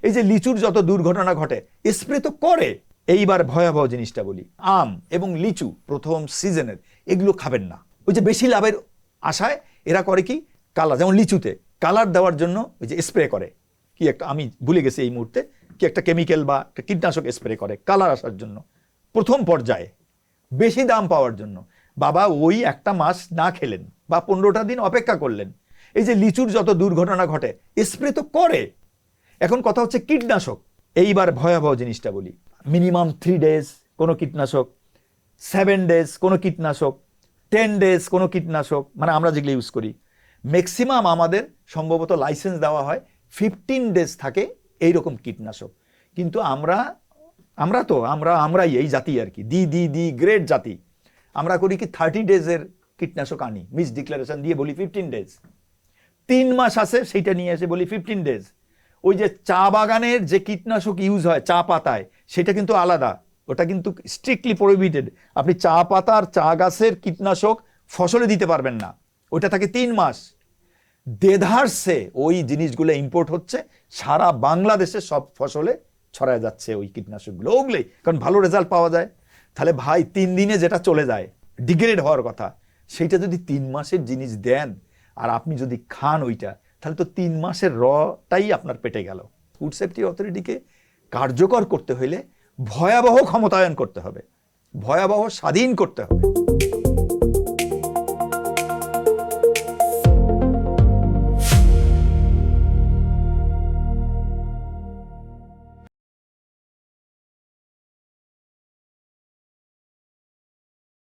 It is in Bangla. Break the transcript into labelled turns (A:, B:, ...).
A: এই যে লিচুর যত দুর্ঘটনা ঘটে স্প্রে তো করে। এইবার ভয়াবহ জিনিসটা বলি, আম এবং লিচু প্রথম সিজনের এগুলো খাবেন না। ওই যে বেশি লাভের আশায় এরা করে কি, কালার, যেমন লিচুতে কালার দেওয়ার জন্য ওই যে স্প্রে করে কি একটা, আমি ভুলে গেছি এই মুহূর্তে, কি একটা কেমিক্যাল বা একটা কীটনাশক স্প্রে করে কালার আসার জন্য প্রথম পর্যায়ে, বেশি দাম পাওয়ার জন্য। বাবা ওই একটা মাস না খেলেন বা 15টা দিন অপেক্ষা করলেন, এই যে লিচুর যত দুর্ঘটনা ঘটে স্প্রে তো করে। এখন কথা হচ্ছে কীটনাশক। এইবার ভয়াবহ জিনিসটা বলি, মিনিমাম 3 ডেজ কোনো কীটনাশক, 7 ডেজ কোনো কীটনাশক, 10 ডেজ কোনো কীটনাশক, মানে আমরা যেগুলো ইউজ করি। ম্যাক্সিমাম আমাদের সম্ভবত লাইসেন্স দেওয়া হয় 15 ডেজ থাকে এইরকম কীটনাশক। কিন্তু আমরাই এই জাতি আর কি, দি গ্রেট জাতি। আমরা করি কি 30 ডেজের কীটনাশক আনি, মিস ডিক্লারেশন দিয়ে বলি 15 ডেজ। 3 মাস আছে সেইটা নিয়ে এসে বলি 15 ডেজ। ওই যে চা বাগানের যে কীটনাশক ইউজ হয় চা পাতায়, সেটা কিন্তু আলাদা, ওটা কিন্তু স্ট্রিক্টলি প্রহিবিটেড। আপনি চা পাতার চা গাছের কীটনাশক ফসলে দিতে পারবেন না, ওইটা থাকে 3 মাস। দেধারসে ওই জিনিসগুলো ইম্পোর্ট হচ্ছে, সারা বাংলাদেশে সব ফসলে ছড়ায় যাচ্ছে ওই কীটনাশকগুলো, ওগুলোই, কারণ ভালো রেজাল্ট পাওয়া যায়। তাহলে ভাই 3 দিনে যেটা চলে যায় ডিগ্রেড হওয়ার কথা, সেইটা যদি 3 মাসের জিনিস দেন আর আপনি যদি খান ওইটা, তাহলে তো 3 মাসের রটাই আপনার পেটে গেল। ফুড সেফটি অথরিটিকে কার্যকর করতে হলে ভয়াবহ ক্ষমতায়ন করতে হবে, ভয়াবহ স্বাধীন করতে হবে।